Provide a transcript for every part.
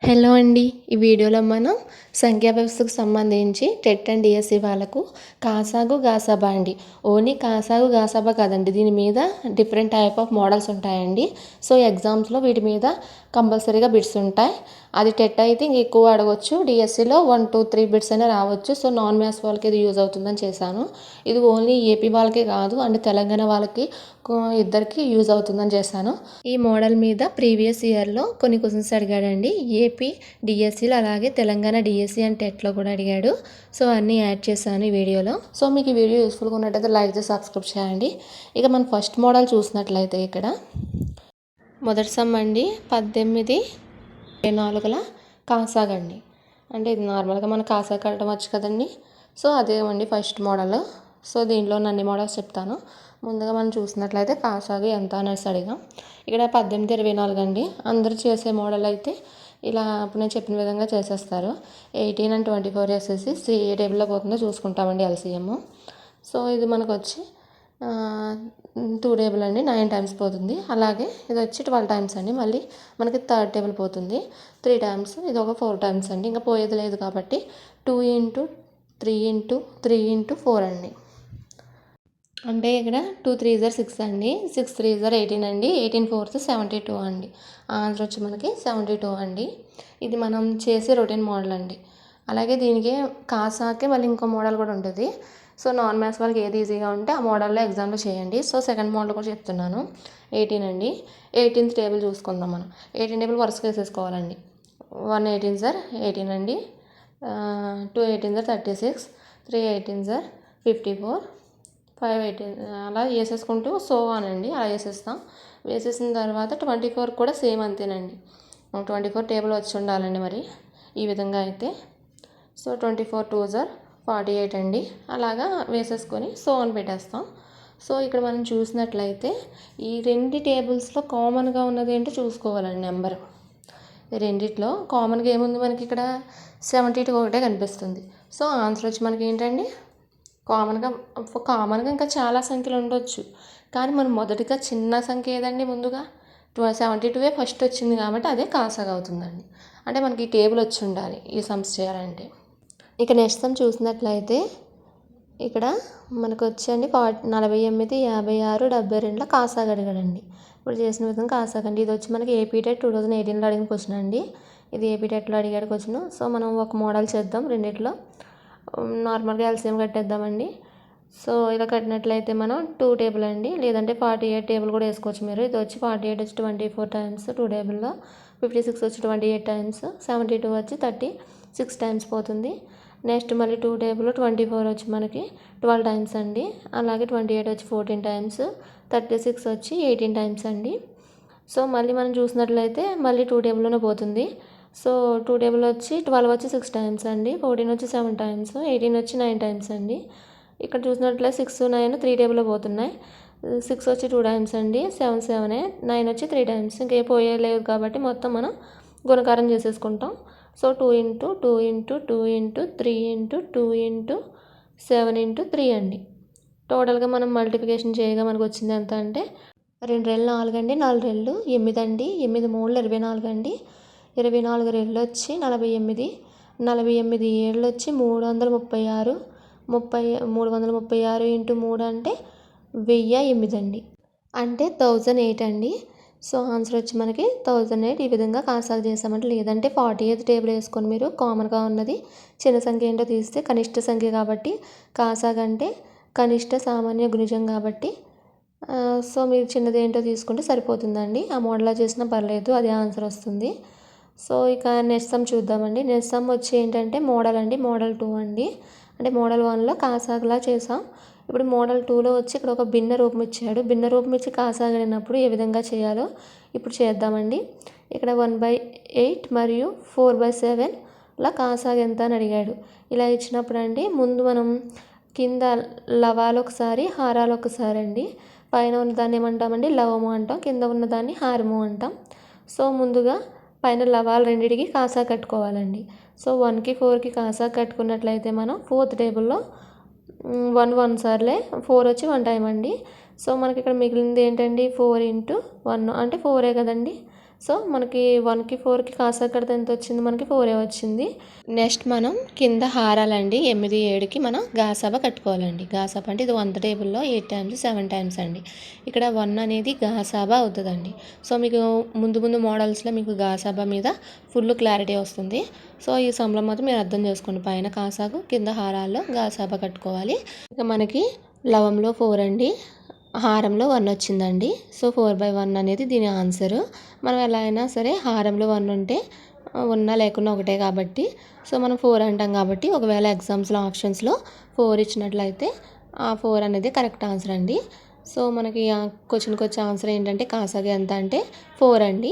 Hello అండి. ఈ వీడియోలో మనం సంఖ్యా వ్యవస్థకు సంబంధించి టెట్ అండ్ డిఎస్సి వాళ్ళకు కాసాగు గాసాబా అండి. ఓన్లీ కాసాగు గాసాబా కాదండి, దీని మీద డిఫరెంట్ టైప్ ఆఫ్ మోడల్స్ ఉంటాయండి. సో ఎగ్జామ్స్లో వీటి మీద కంపల్సరీగా బిట్స్ ఉంటాయి. అది టెట్ అయితే ఇంక ఎక్కువ అడగవచ్చు, డిఎస్సిలో 1, 2, 3 బిట్స్ అయినా రావచ్చు. సో నాన్ మ్యాథ్స్ వాళ్ళకి ఇది యూజ్ అవుతుందని చేశాను. ఇది ఓన్లీ ఏపీ వాళ్ళకే కాదు అండ్ తెలంగాణ వాళ్ళకి ఇద్దరికి యూజ్ అవుతుందని చేశాను. ఈ మోడల్ మీద ప్రీవియస్ ఇయర్లో కొన్ని క్వశ్చన్స్ అడిగాడండి. ఏపీ డిఎస్సిలో అలాగే తెలంగాణ డిఎస్సి అండ్ టెట్లో కూడా అడిగాడు. సో అన్నీ యాడ్ చేశాను ఈ వీడియోలో. సో మీకు ఈ వీడియో యూస్ఫుల్గా ఉన్నట్టయితే లైక్ చేసి సబ్స్క్రైబ్ చేయండి. ఇక మనం ఫస్ట్ మోడల్ చూసినట్లయితే ఇక్కడ మొదటి సమ్ అండి 18/24ల కాసాగండి. అంటే ఇది నార్మల్గా మన కాసాగ కట్టడం వచ్చు కదండి. సో అదేమండి ఫస్ట్ మోడల్. సో దీంట్లో అన్ని మోడల్స్ చెప్తాను. ముందుగా మనం చూసినట్లయితే కాసాగు ఎంత అనేసి అడిగాం. ఇక్కడ 18/24 అండి. అందరూ చేసే మోడల్ అయితే ఇలా ఇప్పుడు నేను చెప్పిన విధంగా చేసేస్తారు. 18 and 24 వేసేసి ఏ టేబుల్లో పోతుందో చూసుకుంటామండి ఎల్సిఎం. సో ఇది మనకు వచ్చి 2 టేబుల్ అండి, 9 టైమ్స్ పోతుంది. అలాగే ఇది వచ్చి 12 టైమ్స్ అండి. మళ్ళీ మనకి థర్డ్ టేబుల్ పోతుంది 3 టైమ్స్. ఇది ఒక 4 టైమ్స్ అండి. ఇంకా పోయేది లేదు కాబట్టి 2 × 3 × 3 × 4 అండి. అంటే ఇక్కడ 2 3s are 6 అండి, 6 3s are 18 అండి, 18 4s 72 అండి. ఆన్సర్ వచ్చి మనకి 72 అండి. ఇది మనం చేసే రొటీన్ మోడల్ అండి. అలాగే దీనికి కాసాకే మళ్ళీ ఇంకో మోడల్ కూడా ఉంటుంది. సో నాన్ మ్యాథ్స్ వాళ్ళకి ఏది ఈజీగా ఉంటే ఆ మోడల్లో ఎగ్జామ్లో చేయండి. సో సెకండ్ మోడల్ కూడా చెప్తున్నాను. 18 అండి. 18th టేబుల్ చూసుకుందాం మనం. 18 టేబుల్ వరుసగా వేసేసుకోవాలండి. 1 18s are 18 అండి, 2 18s are 36, 3 18s are 54, 5 18 అలా వేసేసుకుంటూ సో అనండి. అలా వేసేస్తాం. వేసేసిన తర్వాత 24 కూడా సేమ్ అంతేనండి. 24 టేబుల్ వచ్చి ఉండాలండి మరి ఈ విధంగా అయితే. సో 24 2s are 48 అండి. అలాగా వేసేసుకొని సో అని పెట్టేస్తాం. సో ఇక్కడ మనం చూసినట్లయితే ఈ రెండు టేబుల్స్లో కామన్గా ఉన్నది ఏంటో చూసుకోవాలండి. నెంబర్ రెండిట్లో కామన్గా ఏముంది మనకి ఇక్కడ 72 ఒకటే కనిపిస్తుంది. సో ఆన్సర్ వచ్చి మనకి ఏంటండి కామన్గా ఇంకా చాలా సంఖ్యలు ఉండొచ్చు, కానీ మనం మొదటిగా చిన్న సంఖ్య ఏదండి ముందుగా 72 ఫస్ట్ వచ్చింది కాబట్టి అదే కాసాగా అవుతుందండి. అంటే మనకి ఈ టేబుల్ వచ్చి ఉండాలి ఈ సమ్స్ చేయాలంటే. ఇక నెక్స్ట్ సమ్ చూసినట్లయితే ఇక్కడ మనకు వచ్చండి 48 56 72ల కాసాగా అడిగాడండి. ఇప్పుడు చేసిన విధంగా కాసాగండి. ఇది వచ్చి మనకి ఏపీ టెట్ 2018లో అడిగిన క్వశ్చన్ అండి. ఇది ఏపీ టెట్లో అడిగాడు క్వశ్చన్. సో మనం ఒక మోడల్ చేద్దాం. రెండిట్లో నార్మల్గా ఎల్సిఎం కట్టేద్దామండి. సో ఇలా కట్టినట్లయితే మనం 2 టేబుల్ అండి, లేదంటే 48 టేబుల్ కూడా వేసుకోవచ్చు మీరు. ఇది వచ్చి 48 వచ్చి 24 టైమ్స్ 2 టేబుల్లో, 56 వచ్చి 28 టైమ్స్, 72 వచ్చి 36 టైమ్స్ పోతుంది. నెక్స్ట్ మళ్ళీ 2 టేబుల్ 24 వచ్చి మనకి 12 టైమ్స్ అండి. అలాగే 28 వచ్చి 14 టైమ్స్, 36 వచ్చి 18 టైమ్స్ అండి. సో మళ్ళీ మనం చూసినట్లయితే మళ్ళీ 2 టేబుల్లోనే పోతుంది. సో 2 టేబుల్ వచ్చి 12 వచ్చి 6 టైమ్స్ అండి, 14 వచ్చి 7 టైమ్స్, 18 వచ్చి 9 టైమ్స్ అండి. ఇక్కడ చూసినట్లయితే 6 9 3 టేబుల్లో పోతున్నాయి. 6 వచ్చి 2 టైమ్స్ అండి, 7 7, 9 వచ్చి 3 టైమ్స్. ఇంకే పోయేలేదు కాబట్టి మొత్తం మనం గుణకారం చేసేసుకుంటాం. సో 2 × 2 × 2 × 3 × 2 × 7 × 3 అండి. టోటల్గా మనం మల్టిప్లికేషన్ చేయగా మనకు వచ్చింది ఎంత అంటే 2 రెళ్ళు 4 అండి, 4 రెళ్ళు 8 అండి, 8 3 24 అండి, 24 రెళ్ళు వచ్చి 48, 48 ఏళ్ళు వచ్చి 336, 336 × 3 అంటే 1008 అండి, అంటే 1008 అండి. సో ఆన్సర్ వచ్చి మనకి 1008. ఈ విధంగా కాసాగు చేసామంటే, లేదంటే 48 టేబుల్ వేసుకొని మీరు కామన్గా ఉన్నది చిన్న సంఖ్య ఏంటో తీస్తే కనిష్ట సంఖ్య కాబట్టి కాసాగు అంటే కనిష్ట సామాన్య గుణిజం కాబట్టి సో మీరు చిన్నది ఏంటో తీసుకుంటే సరిపోతుందండి. ఆ మోడల్లో చేసినా పర్లేదు, అదే ఆన్సర్ వస్తుంది. సో ఇక నెక్స్ట్ సమ్ చూద్దామండి. నెక్స్ట్ సమ్ వచ్చి ఏంటంటే మోడల్ అండి, మోడల్ 2 అండి. అంటే మోడల్ 1లో కాసాగులా చేసాం. ఇప్పుడు మోడల్ 2లో వచ్చి ఇక్కడ ఒక భిన్న రూపం ఇచ్చాడు. భిన్న రూపం ఇచ్చి కాసాగడినప్పుడు ఏ విధంగా చేయాలో ఇప్పుడు చేద్దామండి. ఇక్కడ 1/8 మరియు 4/7ల కాసాగు ఎంత అని అడిగాడు. ఇలా ఇచ్చినప్పుడు అండి ముందు మనం కింద లవాలు ఒకసారి హారాలు ఒకసారి అండి. పైన ఉన్నదాన్ని ఏమంటామండి లవము అంటాం, కింద ఉన్నదాన్ని హారము అంటాం. సో ముందుగా పైన లవాలు రెండింటికి కాసా కట్టుకోవాలండి. సో 1కి 4కి కాసా కట్టుకున్నట్లయితే మనం 4th టేబుల్లో 1 1 సార్లే 4 వచ్చి 1 టైం అండి. సో మనకి ఇక్కడ మిగిలింది ఏంటండి 4 × 1 అంటే 4 కదండి. సో మనకి 1కి 4కి కాసా కడితే ఎంత వచ్చింది, మనకి 4 వచ్చింది. నెక్స్ట్ మనం కింద హారాలండి 8, 7కి మనం గాసాబా కట్టుకోవాలండి. గాసాబా అంటే ఇది 100 టేబుల్లో 8 టైమ్స్ 7 టైమ్స్ అండి. ఇక్కడ 1 అనేది గాసాబా అవుతుందండి. సో మీకు ముందు మోడల్స్లో మీకు గాసాబా మీద ఫుల్ క్లారిటీ వస్తుంది. సో ఈ సమ్లో మాత్రం మీరు అర్థం చేసుకోండి. పైన కాసాగు, కింద హారాల్లో గాసాబా కట్టుకోవాలి. ఇక మనకి లవంలో 4 అండి, హారంలో 1 వచ్చిందండి. సో 4/1 అనేది దీని ఆన్సరు. మనం ఎలా అయినా సరే హారంలో 1 ఉంటే ఉన్నా లేకున్నా ఒకటే కాబట్టి సో మనం 4 అంటాం కాబట్టి ఒకవేళ ఎగ్జామ్స్లో ఆప్షన్స్లో 4 ఇచ్చినట్లయితే ఆ 4 అనేది కరెక్ట్ ఆన్సర్ అండి. సో మనకి క్వశ్చన్కి వచ్చే ఆన్సర్ ఏంటంటే కాసాగు ఎంత అంటే 4 అండి.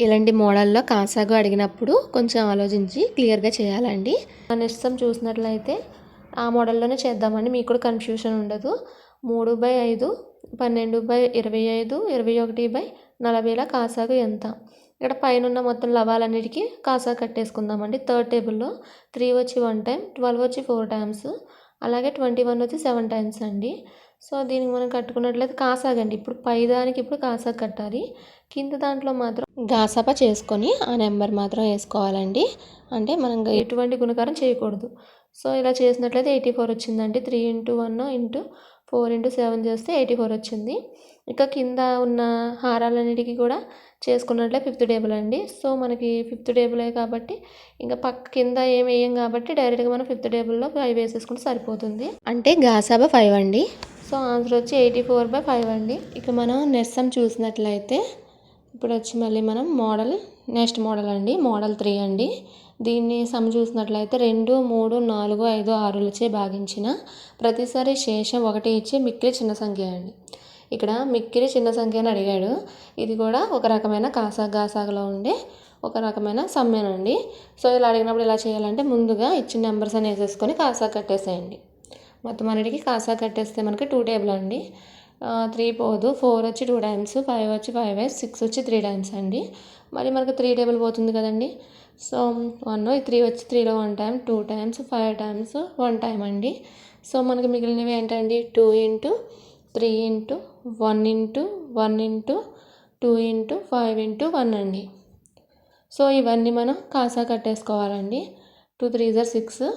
ఇలాంటి మోడల్లో కాసాగు అడిగినప్పుడు కొంచెం ఆలోచించి క్లియర్గా చేయాలండి. నెక్స్ట్ సమ్ చూసినట్లయితే ఆ మోడల్లోనే చేద్దామండి, మీకు కూడా కన్ఫ్యూషన్ ఉండదు. 3/5, 12/25, 21/40ల కాసాగు ఎంత? ఇక్కడ పైన ఉన్న మొత్తం లవాలన్నిటికీ కాసా కట్టేసుకుందామండి. థర్డ్ టేబుల్లో 3 వచ్చి 1 టైం, 12 వచ్చి 4 టైమ్స్, అలాగే 21 వచ్చి 7 టైమ్స్ అండి. సో దీనికి మనం కట్టుకున్నట్లయితే కాసాగండి. ఇప్పుడు పై దానికి ఇప్పుడు కాసా కట్టాలి, కింద దాంట్లో మాత్రం గాసాపా చేసుకొని ఆ నెంబర్ మాత్రం వేసుకోవాలండి. అంటే మనం ఎటువంటి గుణకారం చేయకూడదు. సో ఇలా చేసినట్లయితే 84 వచ్చిందండి. 3 × 1 × 4 × 7 చేస్తే 84 వచ్చింది. ఇక కింద ఉన్న హారాలన్నిటికీ కూడా చేసుకున్నట్లే 5th టేబుల్ అండి. సో మనకి 5th టేబులే కాబట్టి ఇంకా పక్క కింద ఏం వేయం కాబట్టి డైరెక్ట్గా మనం 5th టేబుల్లో 5 వేసేసుకుంటే సరిపోతుంది. అంటే గాసాబా 5 అండి. సో ఆన్సర్ వచ్చి 84/5 అండి. ఇక మనం నెక్స్ట్ సమ్ చూసినట్లయితే ఇప్పుడు వచ్చి మళ్ళీ మనం నెక్స్ట్ మోడల్ అండి, మోడల్ 3 అండి. దీన్ని సమ్ చూసినట్లయితే 2, 3, 4, 5, 6లచే భాగించిన ప్రతిసారి శేషం 1 ఇచ్చి మిక్కిలి చిన్న సంఖ్య అండి. ఇక్కడ మిక్కిలి చిన్న సంఖ్య అని అడిగాడు. ఇది కూడా ఒక రకమైన గాసాగులో ఉండే ఒక రకమైన సమ్మేనండి. సో ఇలా అడిగినప్పుడు ఎలా చేయాలంటే ముందుగా ఇచ్చిన నెంబర్స్ అని వేసేసుకొని కాసా కట్టేసేయండి. మొత్తం అన్నిటికీ కాసా కట్టేస్తే మనకి 2 టేబుల్ అండి. 3 పోదు, 4 వచ్చి 2 టైమ్స్, 5 వచ్చి 5, 6 వచ్చి 3 టైమ్స్ అండి. మరి మనకు 3 టేబుల్ పోతుంది కదండి. సో 1, 3 వచ్చి 3లో 1 టైం, 2 టైమ్స్, 5 టైమ్స్, 1 టైం అండి. సో మనకి మిగిలినవి ఏంటండి 2 × 3 × 1 × 1 × 2 × 5 × 1 అండి. సో ఇవన్నీ మనం కాసా కట్టేసుకోవాలండి. 2 3 6,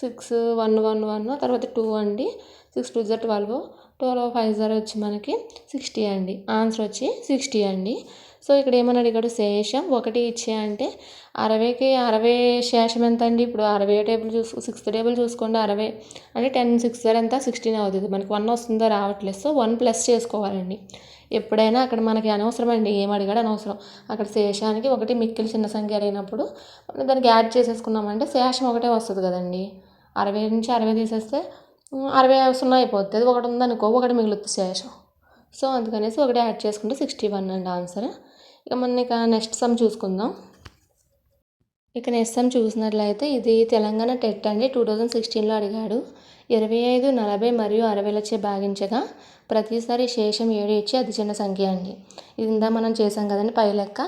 6 1 1 1, తర్వాత 2 అండి, 6 2 12, 12 5 వచ్చి మనకి 60 అండి. ఆన్సర్ వచ్చి 60 అండి. సో ఇక్కడ ఏమని అడిగాడు, శేషం 1 ఇచ్చే అంటే 60కి 60 శేషం ఎంత అండి? ఇప్పుడు 60 టేబుల్ 6th టేబుల్ చూసుకోండి. 60 అంటే 10 6 ఎంత 16 అవుతుంది. మనకి 1 వస్తుందో రావట్లేదు. సో 1 ప్లస్ చేసుకోవాలండి. ఎప్పుడైనా అక్కడ మనకి అనవసరం అండి, ఏం అడిగాడు అనవసరం. అక్కడ శేషానికి 1 మిక్కిలి చిన్న సంఖ్య అడిగినప్పుడు దానికి యాడ్ చేసేసుకున్నామంటే శేషం 1 వస్తుంది కదండి. 60 నుంచి 60 తీసేస్తే 60 0 అయిపోతుంది. అది 1 ఉందనుకో 1 మిగులుతుంది శేషం. సో అందుకనేసి 1 యాడ్ చేసుకుంటే 61 అండి ఆన్సర్. ఇక మనం నెక్స్ట్ సమ్ చూసుకుందాం. ఇక నెక్స్ట్ సమ్ చూసినట్లయితే ఇది తెలంగాణ టెట్ అండి, 2016లో అడిగాడు. 25, 40 మరియు 60లచే భాగించగా ప్రతిసారి శేషం 7 ఇచ్చి అతి చిన్న సంఖ్య అండి. ఇది ఇందా మనం చేసాం కదండి పై లెక్క.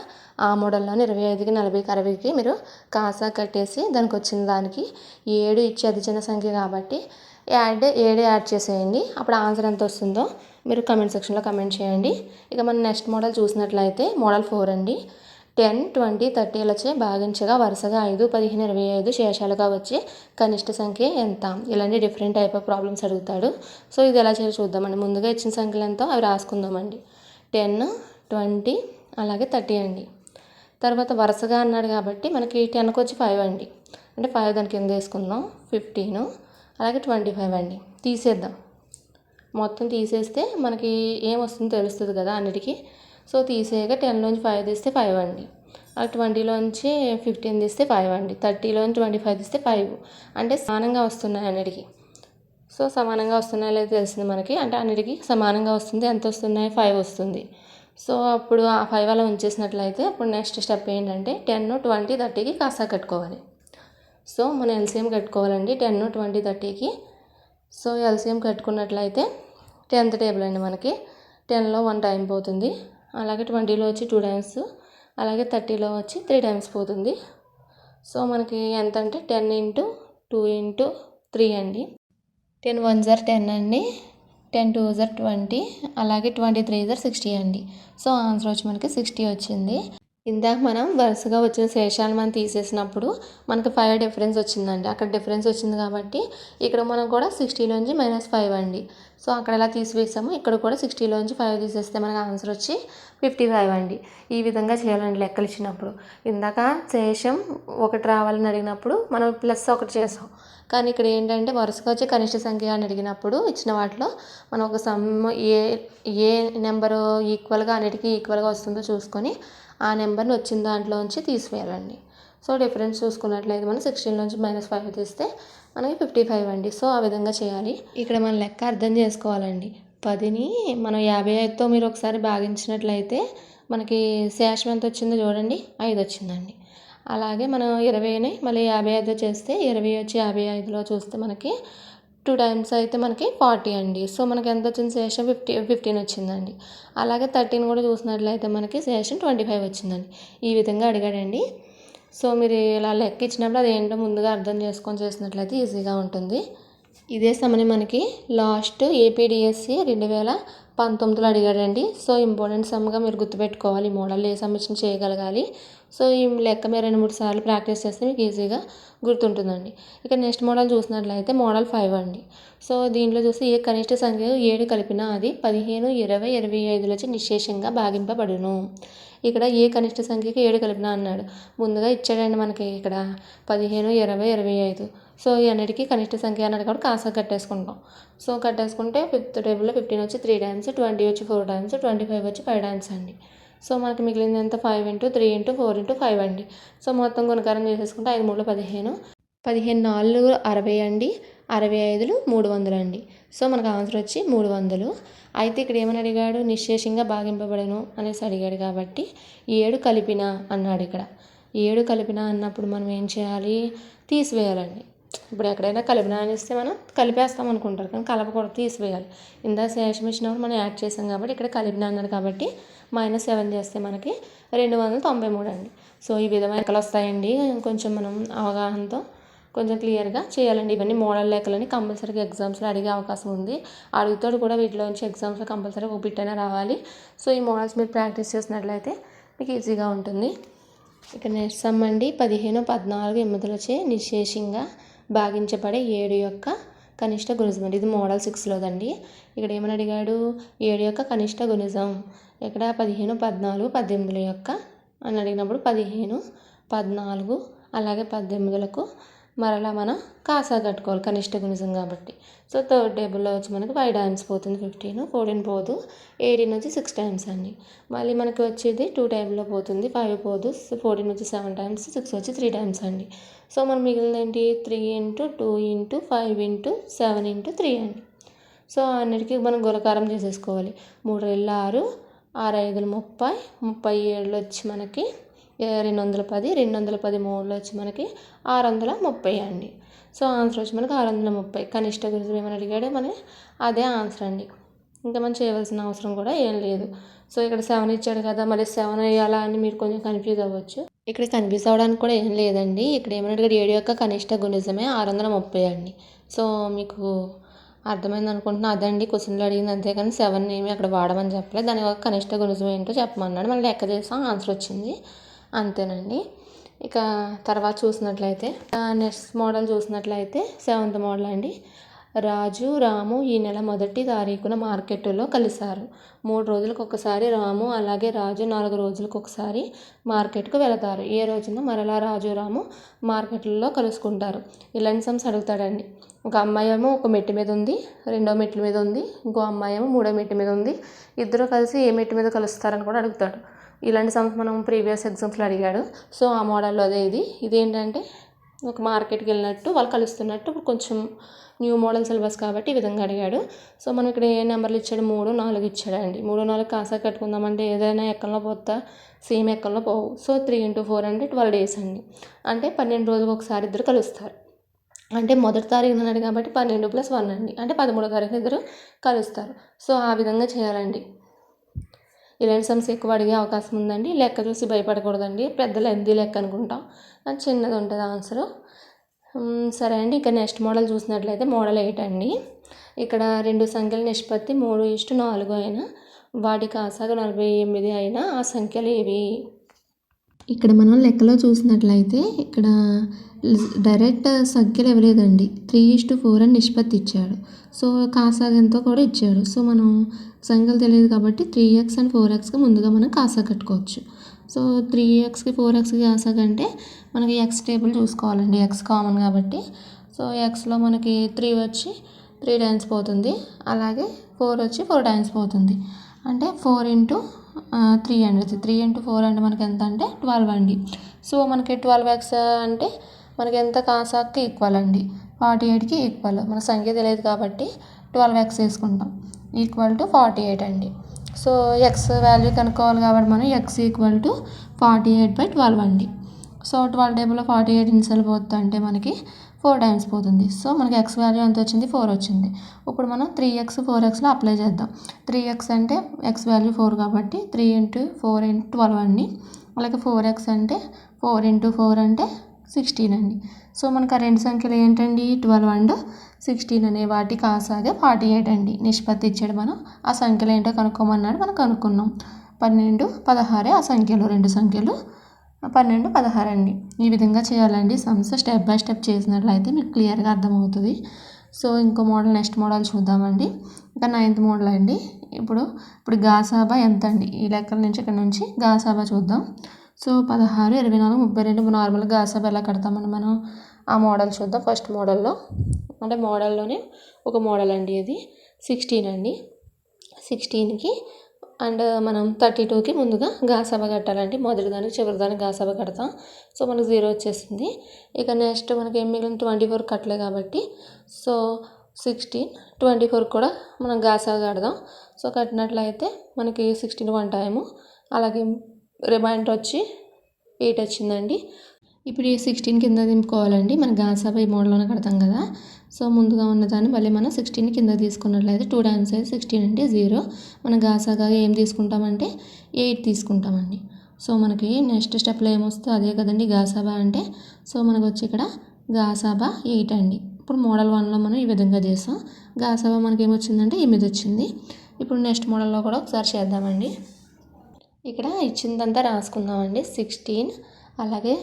ఆ మోడల్లోని 25కి 40కి 60కి మీరు కాసా కట్టేసి దానికి వచ్చిన దానికి 7 ఇచ్చి అతి చిన్న సంఖ్య కాబట్టి 7 యాడ్ చేసేయండి. అప్పుడు ఆన్సర్ ఎంత వస్తుందో మీరు కమెంట్ సెక్షన్లో కమెంట్ చేయండి. ఇక మనం నెక్స్ట్ మోడల్ చూసినట్లయితే మోడల్ 4 అండి. 10, 20, 30లచే భాగించగా వరుసగా 5, 15, 25 శేషాలుగా వచ్చే కనిష్ట సంఖ్య ఎంత? ఇలాంటి డిఫరెంట్ టైప్ ఆఫ్ ప్రాబ్లమ్స్ అడుగుతాడు. సో ఇది ఎలా చేయాలో చూద్దామండి. ముందుగా ఇచ్చిన సంఖ్యలు ఎంతో అవి రాసుకుందామండి. 10, 20 అలాగే 30 అండి. తర్వాత వరుసగా అన్నాడు కాబట్టి మనకి 10కి వచ్చి 5 అండి. అంటే 5 దాని కింద వేసుకుందాం. 15 అలాగే 25 అండి. తీసేద్దాం. మొత్తం తీసేస్తే మనకి ఏమొస్తుందో తెలుస్తుంది కదా అన్నిటికీ. సో తీసేయగా 10లోంచి 5 తీస్తే 5 అండి. 20లోంచి 15 తీస్తే 5 అండి. 30లోంచి 25 తీస్తే 5. అంటే సమానంగా వస్తున్నాయి అన్నిటికీ. సో సమానంగా వస్తున్నాయో లేదో తెలిసింది మనకి. అంటే అన్నిటికీ సమానంగా వస్తుంది. ఎంత వస్తున్నాయి? 5 వస్తుంది. సో అప్పుడు ఆ 5 అలా ఉంచేసినట్లయితే అప్పుడు నెక్స్ట్ స్టెప్ ఏంటంటే 10, 20, 30కి కాసా కట్టుకోవాలి. సో మనం ఎల్సిఎం కట్టుకోవాలండి 10, 20, 30కి. సో ఎల్సిఎం కట్టుకున్నట్లయితే 10th టేబుల్ అండి మనకి. 10లో 1 టైం పోతుంది, అలాగే 20లో వచ్చి 2 టైమ్స్, అలాగే 30లో వచ్చి 3 టైమ్స్ పోతుంది. సో మనకి ఎంత అంటే 10 × 2 × 3 అండి. 10 1s are 10 అండి, 10 2s are 20, అలాగే 23s are 60 అండి. సో ఆన్సర్ వచ్చి మనకి 60 వచ్చింది. ఇందాక మనం వరుసగా వచ్చిన శేషాలు మనం తీసేసినప్పుడు మనకు 5 డిఫరెన్స్ వచ్చిందండి. అక్కడ డిఫరెన్స్ వచ్చింది కాబట్టి ఇక్కడ మనం కూడా 60లోంచి -5 అండి. సో అక్కడ ఎలా తీసివేసాము ఇక్కడ కూడా 60లోంచి 5 తీసేస్తే మనకు ఆన్సర్ వచ్చి 55 అండి. ఈ విధంగా చేయాలండి లెక్కలు ఇచ్చినప్పుడు. ఇందాక శేషం ఒకటి రావాలని అడిగినప్పుడు మనం +1 చేసాం. కానీ ఇక్కడ ఏంటంటే వరుసగా వచ్చే కనిష్ట సంఖ్య అని అడిగినప్పుడు ఇచ్చిన వాటిలో మనం ఒక సమ్ ఏ నెంబరు ఈక్వల్గా అన్నిటికీ ఈక్వల్గా వస్తుందో చూసుకొని ఆ నెంబర్ని వచ్చిన దాంట్లోంచి తీసివేయాలండి. సో డిఫరెన్స్ చూసుకున్నట్లయితే మనం 16లోంచి -5 తీస్తే మనకి 55 అండి. సో ఆ విధంగా చేయాలి. ఇక్కడ మన లెక్క అర్థం చేసుకోవాలండి. 10ని మనం 55తో మీరు ఒకసారి భాగించినట్లయితే మనకి శేషం ఎంత వచ్చిందో చూడండి, 5 వచ్చిందండి. అలాగే మనం 20ని మళ్ళీ 55 చేస్తే 20 వచ్చి 55లో చూస్తే మనకి 2 టైమ్స్ అయితే మనకి 40 అండి. సో మనకి ఎంత వచ్చింది శేషం 15 వచ్చిందండి. అలాగే 13 కూడా చూసినట్లయితే మనకి శేషం 25 వచ్చిందండి. ఈ విధంగా అడిగాడండి. సో మీరు ఇలా లెక్క ఇచ్చినప్పుడు అదేంటో ముందుగా అర్థం చేసుకొని చేసినట్లయితే ఈజీగా ఉంటుంది. ఇదే సమని మనకి లాస్ట్ ఏపీడిఎస్సి 2019లో అడిగాడండి. సో ఇంపార్టెంట్ సమ్గా మీరు గుర్తుపెట్టుకోవాలి. ఈ మోడల్ ఏ సమ్ ఇచ్చినా చేయగలగాలి. సో ఈ లెక్క మీరు 2-3 సార్లు ప్రాక్టీస్ చేస్తే మీకు ఈజీగా గుర్తుంటుందండి. ఇక నెక్స్ట్ మోడల్ చూసినట్లయితే మోడల్ 5 అండి. సో దీంట్లో చూస్తే ఏ కనిష్ట సంఖ్య 7 కలిపినా అది 15, 20, 25లచే నిశ్శేషంగా భాగింపబడును. ఇక్కడ ఏ కనిష్ట సంఖ్యకి 7 కలిపినా అన్నాడు. ముందుగా ఇచ్చాడండి మనకి ఇక్కడ 15, 20, 25. సో ఈ అన్నిటికీ కనిష్ట సంఖ్య అన్నాడు కాబట్టి కాసా కట్టేసుకుంటాం. సో కట్టేసుకుంటే 5th టేబుల్లో 15 వచ్చి 3 టైమ్స్, 20 వచ్చి 4 టైమ్స్, 25 వచ్చి 5 టైమ్స్ అండి. సో మనకి మిగిలింది ఎంత 5 × 3 × 4 × 5 అండి. సో మొత్తం గుణకారం చేసేసుకుంటే 5 3 15, 15 4 60 అండి, 65 300 అండి. సో మనకు ఆన్సర్ వచ్చి 300. అయితే ఇక్కడ ఏమని అడిగాడు, నిశ్శేషంగా భాగింపబడను అనేసి అడిగాడు కాబట్టి 7 కలిపిన అన్నాడు. ఇక్కడ 7 కలిపిన అన్నప్పుడు మనం ఏం చేయాలి, తీసివేయాలండి. ఇప్పుడు ఎక్కడైనా కలిపిన అని ఇస్తే మనం కలిపేస్తాం అనుకుంటారు, కానీ కలపకూడదు, తీసివేయాలి. ఇందా శేషం ఇచ్చినప్పుడు మనం యాడ్ చేసాం కాబట్టి ఇక్కడ కలిపిన అన్నాడు కాబట్టి -7 చేస్తే మనకి 293 అండి. సో ఈ విధమైన లెక్కలు వస్తాయండి. కొంచెం మనం అవగాహనతో కొంచెం క్లియర్గా చేయాలండి. ఇవన్నీ మోడల్ లెక్కలని కంపల్సరీగా ఎగ్జామ్స్లో అడిగే అవకాశం ఉంది. అడుగుతాడు కూడా వీటిలోంచి ఎగ్జామ్స్లో కంపల్సరీ ఒక బిట్ అయినా రావాలి. సో ఈ మోడల్స్ మీరు ప్రాక్టీస్ చేసినట్లయితే మీకు ఈజీగా ఉంటుంది. ఇక నెక్స్ట్ సమ్ అండి, 15, 14, 8లచే నిశ్శేషంగా భాగించబడే 7 యొక్క కనిష్ట గుణిజం అండి. ఇది మోడల్ 6లోదండి. ఇక్కడ ఏమని అడిగాడు, 7 యొక్క కనిష్ట గుణిజం. ఇక్కడ 15, 14, 18 యొక్క అని అడిగినప్పుడు 15, 14 అలాగే 18లకు మరలా మనం కాసా కట్టుకోవాలి కనిష్ట గుణిజం కాబట్టి. సో థర్డ్ టేబుల్లో వచ్చి మనకి 5 టైమ్స్ పోతుంది, 15, 14 పోదు, 18 వచ్చి 6 టైమ్స్ అండి. మళ్ళీ మనకి వచ్చేది 2 టైంలో పోతుంది, 5 పోదు, 14 వచ్చి 7 టైమ్స్, 6 వచ్చి 3 టైమ్స్ అండి. సో మనం మిగిలింది ఏంటి, 3 × 2 × 5 × 7 × 3 అండి. సో అన్నిటికీ మనం గుణకారం చేసేసుకోవాలి. 3 × 6, 6 × 5 30, 37 వచ్చి మనకి 210, 210 3లో వచ్చి మనకి 630 అండి. సో ఆన్సర్ వచ్చి మనకి 630. కనిష్ట గుణిజం ఏమని అడిగాడు, మన అదే ఆన్సర్ అండి. ఇంకా మనం చేయవలసిన అవసరం కూడా ఏం లేదు. సో ఇక్కడ 7 ఇచ్చాడు కదా, మళ్ళీ 7 వేయాలా అని మీరు కొంచెం కన్ఫ్యూజ్ అవ్వచ్చు. ఇక్కడ కన్ఫ్యూజ్ అవ్వడానికి కూడా ఏం లేదండి. ఇక్కడ ఏమని అడిగాడు, 7 యొక్క కనిష్ట గుణిజమే 630 అండి. సో మీకు అర్థమైంది అనుకుంటున్నా. అదండి క్వశ్చన్లో అడిగింది, అంతేకాని 7 ఏమి అక్కడ వాడమని చెప్పలేదు. దాని యొక్క కనిష్ట గుణిజం ఏంటో చెప్పమన్నాడు. మళ్ళీ లెక్క చేసాం, ఆన్సర్ వచ్చింది, అంతేనండి. ఇక తర్వాత చూసినట్లయితే నెక్స్ట్ మోడల్ చూసినట్లయితే 7th మోడల్ అండి. రాజు, రాము ఈ నెల 1వ తారీఖున మార్కెట్లో కలిశారు. 3 రోజులకు ఒకసారి రాము అలాగే రాజు 4 రోజులకు ఒకసారి మార్కెట్కు వెళతారు. ఏ రోజున మరలా రాజు, రాము మార్కెట్లలో కలుసుకుంటారు. ఇలాంటి సమ్స్ అడుగుతాడండి. ఒక అమ్మాయి ఏమో ఒక మెట్టు మీద ఉంది, రెండో మెట్ల మీద ఉంది, ఇంకో అమ్మాయి ఏమో మూడో మెట్టు మీద ఉంది. ఇద్దరు కలిసి ఏ మెట్టు మీద కలుస్తారని కూడా అడుగుతాడు. ఇలాంటి సమ్స్ మనం ప్రీవియస్ ఎగ్జామ్స్లో అడిగాడు. సో ఆ మోడల్లో అదే ఇదేంటంటే ఒక మార్కెట్కి వెళ్ళినట్టు వాళ్ళు కలుస్తున్నట్టు కొంచెం న్యూ మోడల్ సిలబస్ కాబట్టి ఈ విధంగా అడిగాడు. సో మనం ఇక్కడ ఏ నెంబర్లు ఇచ్చాడు, 3, 4 ఇచ్చాడండి. 3, 4 కాసా కట్టుకుందామంటే ఏదైనా ఎక్కల్లో పోతా, సేమ్ ఎక్కల్లో పోవు. సో 3 × 4 అంటే 12 డేస్ అండి. అంటే 12 రోజులకు ఒకసారి ఇద్దరు కలుస్తారు. అంటే 1వ తారీఖున అన్నాడు కాబట్టి 12 + 1 అండి, అంటే 13వ తారీఖున ఇద్దరు కలుస్తారు. సో ఆ విధంగా చేయాలండి. ఇలాంటి సమ్స్ ఎక్కువ అడిగే అవకాశం ఉందండి. లెక్క చూసి భయపడకూడదండి, పెద్ద లెంతీ లెక్క అనుకుంటాం, అది చిన్నది ఉంటుంది ఆన్సరు. సరే అండి. ఇక నెక్స్ట్ మోడల్ చూసినట్లయితే మోడల్ 8 అండి. ఇక్కడ 2 సంఖ్యల నిష్పత్తి 3:4 అయినా వాటి కాసాగు 48 అయినా ఆ సంఖ్యలు ఏవి. ఇక్కడ మనం లెక్కలో చూసినట్లయితే ఇక్కడ డైరెక్ట్ సంఖ్యలు ఇవ్వలేదండి, 3:4 అని నిష్పత్తి ఇచ్చాడు. సో కాసాగంతో కూడా ఇచ్చాడు. సో మనం సంఖ్యలు తెలియదు కాబట్టి 3x అండ్ 4xకి ముందుగా మనం కాసా కట్టుకోవచ్చు. సో 3xకి 4xకి కాసాగ అంటే మనకి ఎక్స్ టేబుల్ చూసుకోవాలండి, ఎక్స్ కామన్ కాబట్టి. సో ఎక్స్లో మనకి 3 వచ్చి 3 టైమ్స్ పోతుంది, అలాగే 4 వచ్చి 4 టైమ్స్ పోతుంది. అంటే 4 ఇంటూ 3 అండి. 3 ఇంటూ 4 అంటే మనకి ఎంత అంటే 12 అండి. సో మనకి 12x అంటే మనకి ఎంత కాసాకి ఈక్వల్ అండి, 48కి ఈక్వల్. మన సంఖ్య తెలియదు కాబట్టి 12x వేసుకుంటాం, ఈక్వల్ టు 48 అండి. సో ఎక్స్ వాల్యూ కనుక్కోవాలి కాబట్టి మనం ఎక్స్ ఈక్వల్ టు 48/12 అండి. సో 12 టేబుల్లో 48 ఎన్నిసార్లు పోతుంది అంటే మనకి 4 టైమ్స్ పోతుంది. సో మనకి ఎక్స్ వాల్యూ ఎంత వచ్చింది, 4 వచ్చింది. ఇప్పుడు మనం 3x 4xలో అప్లై చేద్దాం. 3x అంటే ఎక్స్ వాల్యూ 4 కాబట్టి 3 ఇంటూ 4 ఇంటూ 12 అండి. అలాగే 4x అంటే 4 ఇంటూ 4 అంటే 16 అండి. సో మనకు ఆ రెండు సంఖ్యలు ఏంటండి, 12 అండ్ 16 అనే వాటి కాసాగే 48 అండి. నిష్పత్తి ఇచ్చాడు, మనం ఆ సంఖ్యలు ఏంటో కనుక్కోమన్నాడు, మనం కనుక్కున్నాం. 12, 16 ఆ సంఖ్యలు, రెండు సంఖ్యలు 12, 16 అండి. ఈ విధంగా చేయాలండి. సమ్స్ స్టెప్ బై స్టెప్ చేసినట్లయితే మీకు క్లియర్గా అర్థమవుతుంది. సో ఇంకో మోడల్, నెక్స్ట్ మోడల్ చూద్దామండి. ఇంకా 9th మోడల్ అండి. ఇప్పుడు గాసాబా ఎంత అండి, ఈ లెక్కల నుంచి ఇక్కడ నుంచి గాసాబా చూద్దాం. సో 16, 24, 32 నార్మల్గా గాసాబా ఎలా కడతామని మనం ఆ మోడల్ చూద్దాం. ఫస్ట్ మోడల్లో అంటే మోడల్లోనే ఒక మోడల్ అండి, ఇది 16 అండి. 16కి అండ్ మనం 32కి ముందుగా గాసాబా కట్టాలండి. మొదటి దానికి చివరి దానికి గాసాబా కడతాం. సో మనకు 0 వచ్చేసింది. ఇక నెక్స్ట్ మనకి ఏం మిగిలిన 24 కట్టలే కాబట్టి సో 16, 24 కూడా మనం గాసాబా కడదాం. సో కట్టినట్లయితే మనకి 16 1 టైము, అలాగే రిమైండర్ వచ్చి 8 వచ్చిందండి. ఇప్పుడు ఈ 16 కింద దింపుకోవాలండి. మన గాసాబా ఈ మోడల్లోనే కడతాం కదా. సో ముందుగా ఉన్నదాన్ని మళ్ళీ మనం 16 కింద తీసుకున్నట్లయితే 2 టైమ్స్ అయితే 16 అంటే 0. మన గాసాగా ఏం తీసుకుంటామంటే 8 తీసుకుంటామండి. సో మనకి నెక్స్ట్ స్టెప్లో ఏమొస్తే అదే కదండి గాసాబా అంటే. సో మనకు వచ్చి ఇక్కడ గాసాబా 8 అండి. ఇప్పుడు మోడల్ 1లో మనం ఈ విధంగా చేసాం. గాసాబా మనకి ఏమొచ్చిందంటే 8 వచ్చింది. ఇప్పుడు నెక్స్ట్ మోడల్లో కూడా ఒకసారి చేద్దామండి. ఇక్కడ ఇచ్చిందంతా రాసుకుందామండి. 16, అలాగే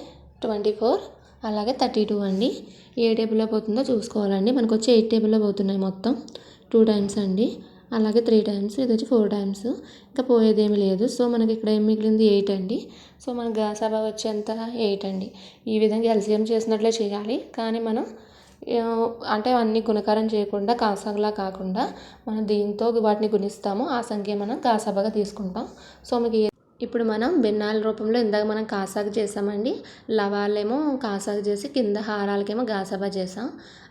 24, అలాగే 32 అండి. ఏ టేబుల్లో పోతుందో చూసుకోవాలండి. మనకు వచ్చి 8 టేబుల్లో పోతున్నాయి మొత్తం. 2 టైమ్స్ అండి, అలాగే 3 టైమ్స్, ఇది వచ్చి 4 టైమ్స్. ఇంకా పోయేదేమీ లేదు. సో మనకి ఇక్కడ ఏం మిగిలింది 8 అండి. సో మన గాసాబా వచ్చేంత 8 అండి. ఈ విధంగా ఎల్సిఎం చేసినట్లే చేయాలి. కానీ మనం అంటే అన్ని గుణకారం చేయకుండా కాసాగలా కాకుండా మనం దీంతో వాటిని గుణిస్తాము, ఆ సంఖ్య మనం గాసాబాగా తీసుకుంటాం. సో మీకు ఇప్పుడు మనం భిన్నాల రూపంలో ఇందాక మనం కాసాగు చేసామండి. లవాలేమో కాసాగు చేసి కింద హారాలకేమో గాసాబా చేసాం.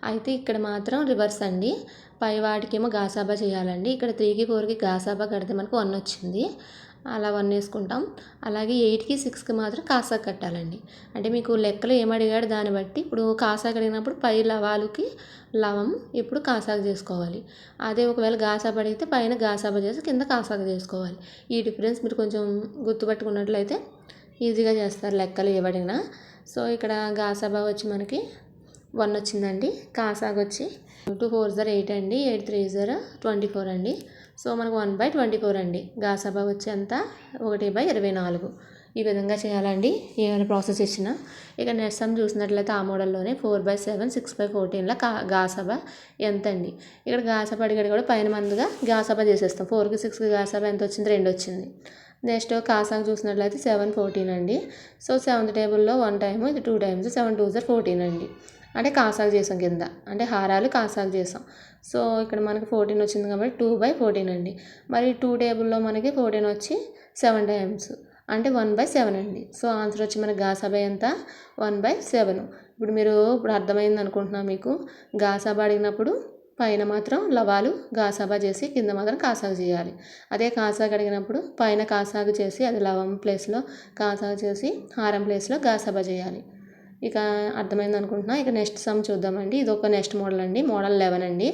అయితే ఇక్కడ మాత్రం రివర్స్ అండి. పై వాటికేమో గాసాబా చేయాలండి. ఇక్కడ 3కి 4కి గాసాబా కడితే మనకు 1 వచ్చింది, అలా 1 వేసుకుంటాం. అలాగే 8కి 6కి మాత్రం కాసాగు కట్టాలండి. అంటే మీకు లెక్కలు ఏమడిగాడు దాన్ని బట్టి ఇప్పుడు కాసాగు అడిగినప్పుడు పై లవాలుకి లవం ఇప్పుడు కాసాగు చేసుకోవాలి. అదే ఒకవేళ గాసాబా అడిగితే పైన గాసాబా చేసి కింద కాసాగు చేసుకోవాలి. ఈ డిఫరెన్స్ మీరు కొంచెం గుర్తుపట్టుకున్నట్లయితే ఈజీగా చేస్తారు లెక్కలు ఏవడిగినా. సో ఇక్కడ గాసాబా వచ్చి మనకి 1 వచ్చిందండి. కాసాగు వచ్చి 2 4 8 అండి, 8 3 24 అండి. సో మనకు 1/24 అండి. గాసాబా వచ్చి ఎంత 1/24. ఈ విధంగా చేయాలండి ఏమైనా ప్రాసెస్ ఇచ్చినా. ఇక నెక్స్ట్ సమ్ చూసినట్లయితే ఆ మోడల్లోనే 4/7 6/14ల గాసాబా ఎంత అండి. ఇక్కడ గాసాబా అడిగాడు కూడా పైన మందుగా గాసాబా చేసేస్తాం. 4కి 6కి గాసాబా ఎంత వచ్చింది, 2 వచ్చింది. నెక్స్ట్ కాసాగు చూసినట్లయితే 7 14 అండి. సో 7th టేబుల్లో 1 టైము, ఇది 2 టైమ్స్, 7 2 14 అండి. అంటే కాసాగు చేసాం కింద, అంటే హారాలు కాసాగు చేసాం. సో ఇక్కడ మనకి 14 వచ్చింది కాబట్టి 2/14 అండి. మరి 2 టేబుల్లో మనకి 14 వచ్చి 7 టైమ్స్ అంటే 1/7 అండి. సో ఆన్సర్ వచ్చి మనకి గాసాబా ఎంత 1/7. ఇప్పుడు అర్థమైంది అనుకుంటున్నా మీకు. గాసాబా అడిగినప్పుడు పైన మాత్రం లవాలు గాసాబా చేసి కింద మాత్రం కాసాగు చేయాలి. అదే కాసాగు అడిగినప్పుడు పైన కాసాగు చేసి అది లవం ప్లేస్లో కాసాగు చేసి హారం ప్లేస్లో గాసాబా చేయాలి. ఇక అర్థమైంది అనుకుంటున్నా. ఇక నెక్స్ట్ సమ్ చూద్దామండి. ఇది ఒక నెక్స్ట్ మోడల్ అండి, మోడల్ 11 అండి.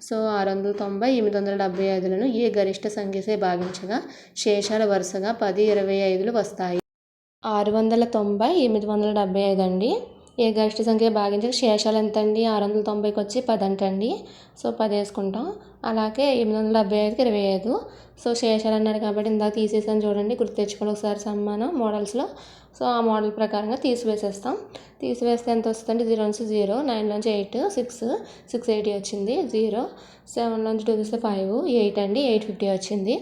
సో 690 875లను ఏ గరిష్ట సంఖ్యచే భాగించగా శేషాలు వరుసగా 10 25లు వస్తాయి. 690 875 అండి. ఏ గరిష్ట సంఖ్య భాగించగా శేషాలు ఎంత అండి, 690కి వచ్చి 10 అంటండి. సో 10 వేసుకుంటాం. అలాగే 875కి 25. సో శేషాలు అన్నాడు కాబట్టి ఇందాక తీసేసాను చూడండి, గుర్తు తెచ్చుకోండి ఒకసారి సమ్ మనం మోడల్స్లో. సో ఆ మోడల్ ప్రకారంగా తీసివేసేస్తాం. తీసివేస్తే ఎంత వస్తుందంటే 0 నుంచి 0, 9 నుంచి 8, 680 వచ్చింది. 0, 7 నుంచి 2 తీస్తే 5, 8 అండి, 850 వచ్చింది.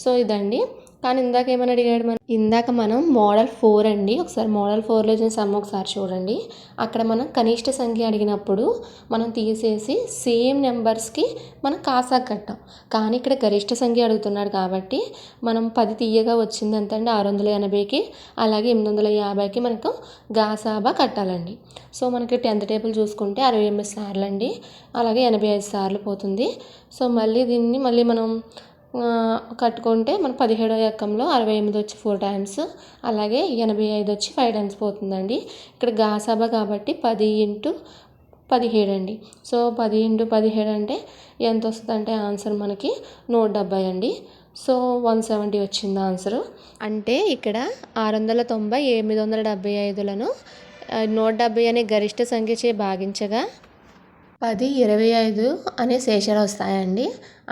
సో ఇదండి. కానీ ఇందాక ఏమని అడిగాడు ఇందాక మనం మోడల్ 4 అండి. ఒకసారి మోడల్ 4లో వచ్చిన సమ్ ఒకసారి చూడండి. అక్కడ మనం కనిష్ట సంఖ్య అడిగినప్పుడు మనం తీసేసి సేమ్ నెంబర్స్కి మనం కాసాకు కట్టాం. కానీ ఇక్కడ గరిష్ట సంఖ్య అడుగుతున్నాడు కాబట్టి మనం 10 తీయగా వచ్చింది ఎంత అండి, 680కి, అలాగే 850కి మనకు గాసాబా కట్టాలండి. సో మనకి 10th టేబుల్ చూసుకుంటే 68 సార్లు అండి, అలాగే 85 సార్లు పోతుంది. సో దీన్ని మళ్ళీ మనం కట్టుకుంటే మన 17వ ఎక్కంలో 68 వచ్చి 4 టైమ్స్, అలాగే 85 వచ్చి 5 టైమ్స్ పోతుందండి. ఇక్కడ గాసాబా కాబట్టి 10 × 17 అండి. సో 10 × 17 అంటే ఎంత వస్తుందంటే ఆన్సర్ మనకి 170 అండి. సో 170 వచ్చింది ఆన్సరు. అంటే ఇక్కడ 690, 875లను 170 అనే గరిష్ట సంఖ్యచే భాగించగా 10, 25 అనే శేషాలు వస్తాయండి.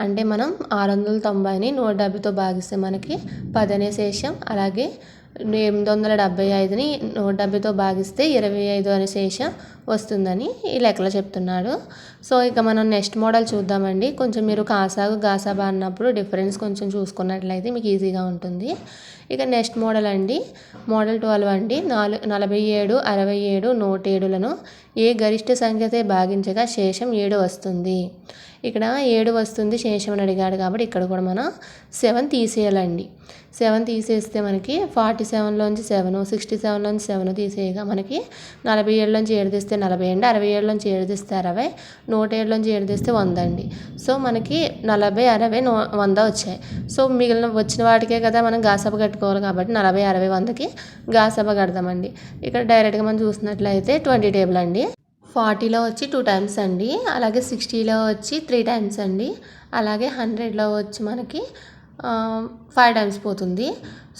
అంటే మనం 690ని 170తో భాగిస్తే మనకి 10 అనే శేషం, అలాగే 875ని 170తో భాగిస్తే 25 అనే శేషం వస్తుందని ఈ లెక్కలో చెప్తున్నాడు. సో ఇక మనం నెక్స్ట్ మోడల్ చూద్దామండి. కొంచెం మీరు కాసాగు గాసాబా అన్నప్పుడు డిఫరెన్స్ కొంచెం చూసుకున్నట్లయితే మీకు ఈజీగా ఉంటుంది. ఇక నెక్స్ట్ మోడల్ అండి, మోడల్ 12 అండి. 47, 67, 107లను ఏ గరిష్ట సంఖ్యతో భాగించగా శేషం 7 వస్తుంది. ఇక్కడ 7 వస్తుంది శేషం అని అడిగాడు కాబట్టి ఇక్కడ కూడా మనం 7 తీసేయాలండి. 7 తీసేస్తే మనకి 47లోంచి 7, 67లోంచి 7 తీసేయగా మనకి 47లోంచి 7 తీస్తే 40 అండి, 67లోంచి 7 తీస్తే 60, 107లోంచి 7 తీస్తే 100 అండి. సో మనకి 40, 60, 100 వచ్చాయి. సో మిగిలిన వచ్చిన వాటికే కదా మనం గాసాబా కట్టుకోవాలి కాబట్టి 40, 60, 100కి గాసాబా కడదామండి. ఇక్కడ డైరెక్ట్గా మనం చూసినట్లయితే 20 టేబుల్ అండి. 40లో వచ్చి 2 టైమ్స్ అండి, అలాగే 60లో వచ్చి 3 టైమ్స్ అండి, అలాగే 100లో వచ్చి మనకి 5 టైమ్స్ పోతుంది.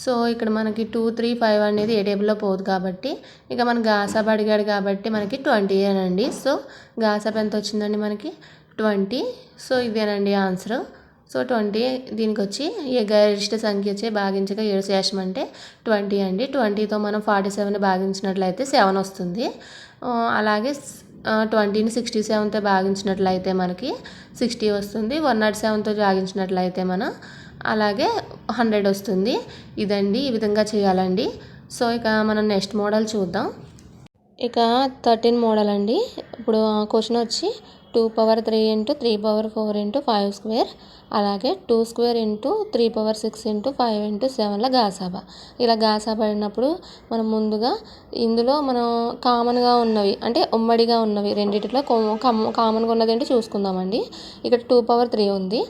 సో ఇక్కడ మనకి 2, 3, 5 అనేది ఏ టేబుల్లో పోదు కాబట్టి ఇక మన గాసాబా అడిగాడు కాబట్టి మనకి 20 అనండి. సో గాసాబా ఎంత వచ్చిందండి మనకి 20. సో ఇదేనండి ఆన్సర్. సో 20 దీనికి వచ్చి ఏ గరిష్ట సంఖ్యచే భాగించగా 7 శేషం అంటే 20 అండి. 20తో మనం 47ని భాగించినట్లయితే 7 వస్తుంది. అలాగే 20ని 67తో భాగించినట్లయితే మనకి 60 వస్తుంది. 107తో భాగించినట్లయితే మనం అలాగే 100 వస్తుంది. ఇదండి, ఈ విధంగా చేయాలండి. సో ఇక మనం నెక్స్ట్ మోడల్ చూద్దాం. ఇక 13 మోడల్ అండి. ఇప్పుడు క్వశ్చన్ వచ్చి 2^3 × 3^4 × 5², అలాగే 2² × 3^6 × 5 × 7ల గాసాబా. ఇలా గాసాబా పడినప్పుడు మనం ముందుగా ఇందులో మనం కామన్గా ఉన్నవి అంటే ఉమ్మడిగా ఉన్నవి రెండింటిలో కామన్గా ఉన్నది ఏంటి చూసుకుందామండి. ఇక్కడ 2^3 ఉంది,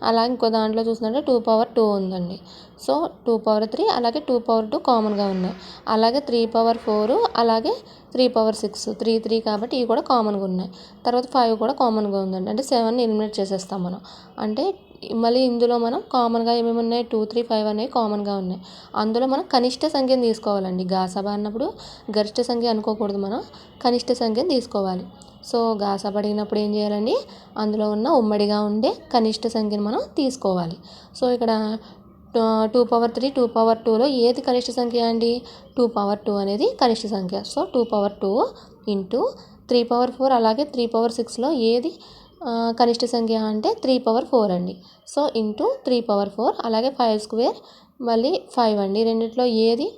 అలాగే ఇంకో దాంట్లో చూసినట్టే 2^2 ఉందండి. సో 2^3 అలాగే 2^2 కామన్గా ఉన్నాయి, అలాగే 3^4 అలాగే 3^6, 3 కాబట్టి ఇవి కూడా కామన్గా ఉన్నాయి. తర్వాత 5 కూడా కామన్గా ఉందండి. అంటే 7ని ఎలిమినేట్ చేసేస్తాం మనం. అంటే మళ్ళీ ఇందులో మనం కామన్గా ఏమేమి ఉన్నాయి, 2, 3, 5 అనేవి కామన్గా ఉన్నాయి. అందులో మనం కనిష్ట సంఖ్యను తీసుకోవాలండి. గాసాబా అన్నప్పుడు గరిష్ట సంఖ్య అనుకోకూడదు, మనం కనిష్ట సంఖ్యను తీసుకోవాలి. సో గాసాబా అడిగినప్పుడు ఏం చేయాలండి, అందులో ఉన్న ఉమ్మడిగా ఉండే కనిష్ట సంఖ్యను మనం తీసుకోవాలి. సో ఇక్కడ 2^3, 2^2లో ఏది కనిష్ట సంఖ్య అండి, 2^2 అనేది కనిష్ట సంఖ్య. సో 2^2 × 3^4 అలాగే 3^6లో ఏది కనిష్ట సంఖ్య అంటే 3^4 అండి. సో × 3^4 అలాగే 5² మళ్ళీ 5 అండి. రెండిట్లో ఏది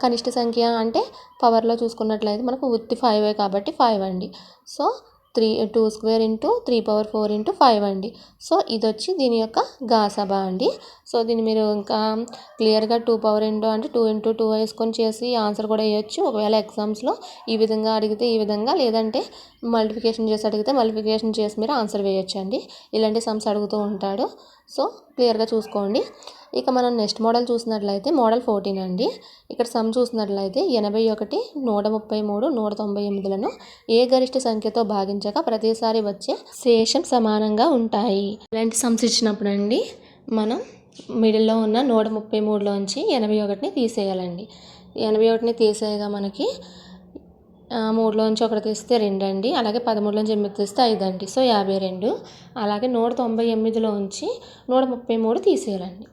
కనిష్ట సంఖ్య అంటే పవర్లో చూసుకున్నట్లయితే మనకు ఉత్తి 5 కాబట్టి 5 అండి. సో 2² × 3^4 × 5 అండి. సో ఇది వచ్చి దీని యొక్క గాసాబా అండి. సో దీన్ని మీరు ఇంకా క్లియర్గా 2^2 అంటే 2 × 2 వేసుకొని చేసి ఆన్సర్ కూడా వేయచ్చు. ఒకవేళ ఎగ్జామ్స్లో ఈ విధంగా అడిగితే ఈ విధంగా, లేదంటే మల్టిప్లికేషన్ చేసి అడిగితే మల్టిప్లికేషన్ చేసి మీరు ఆన్సర్ వేయచ్చు అండి. ఇలాంటి సమ్స్ అడుగుతూ ఉంటాడు. సో క్లియర్గా చూసుకోండి. ఇక మనం నెక్స్ట్ మోడల్ చూసినట్లయితే మోడల్ 14 అండి. ఇక్కడ సమ్ చూసినట్లయితే 81, 133, 198లను ఏ గరిష్ట సంఖ్యతో భాగించగా ప్రతిసారి వచ్చే శేషం సమానంగా ఉంటాయి. ఇలాంటి సమ్స్ ఇచ్చినప్పుడు అండి మనం మిడిల్లో ఉన్న 133లోంచి 81ని తీసేయాలండి. 81ని తీసేయగా మనకి 3లోంచి 1 తీస్తే 2 అండి, అలాగే 13లోంచి 8 తీస్తే 5 అండి. సో 52. అలాగే 198లోంచి 133 తీసేయాలండి.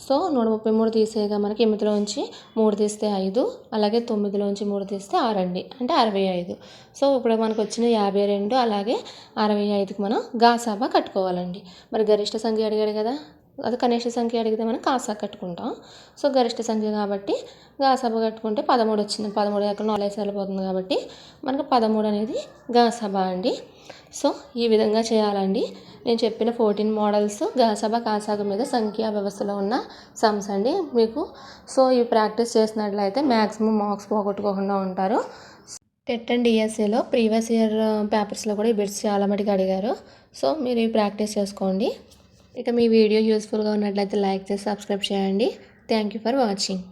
సో 133 తీసేయగా మనకి 8లోంచి 3 తీస్తే 5, అలాగే 9లోంచి 3 తీస్తే 6 అండి, అంటే 65. సో ఇప్పుడు మనకు వచ్చిన 52 అలాగే 65కి మనం గాసాబా కట్టుకోవాలండి. మరి గరిష్ట సంఖ్య అడిగాడు కదా, అది కనిష్ట సంఖ్య అడిగితే మనం కాసా కట్టుకుంటాం. సో గరిష్ట సంఖ్య కాబట్టి గాసాబా కట్టుకుంటే 13 వచ్చింది. 13 ఎక్కడ 4 సరిపోతుంది కాబట్టి మనకు 13 అనేది గాసాబా అండి. సో ఈ విధంగా చేయాలండి. నేను చెప్పిన 14 మోడల్స్ గాసాబా కాసాబా మీద సంఖ్యా వ్యవస్థలో ఉన్న సమ్స్ అండి మీకు. సో ఇవి ప్రాక్టీస్ చేసినట్లయితే మ్యాక్సిమం మార్క్స్ పోగొట్టుకోకుండా ఉంటారు. టెట్ అండ్ డిఎస్సిలో ప్రీవియస్ ఇయర్ పేపర్స్లో కూడా ఈ బిట్స్ చాలా మటుకు అడిగారు. సో మీరు ఇవి ప్రాక్టీస్ చేసుకోండి. ఇక మీ వీడియో యూస్ఫుల్గా ఉన్నట్లయితే లైక్ చేసి సబ్స్క్రైబ్ చేయండి. Thank you for watching.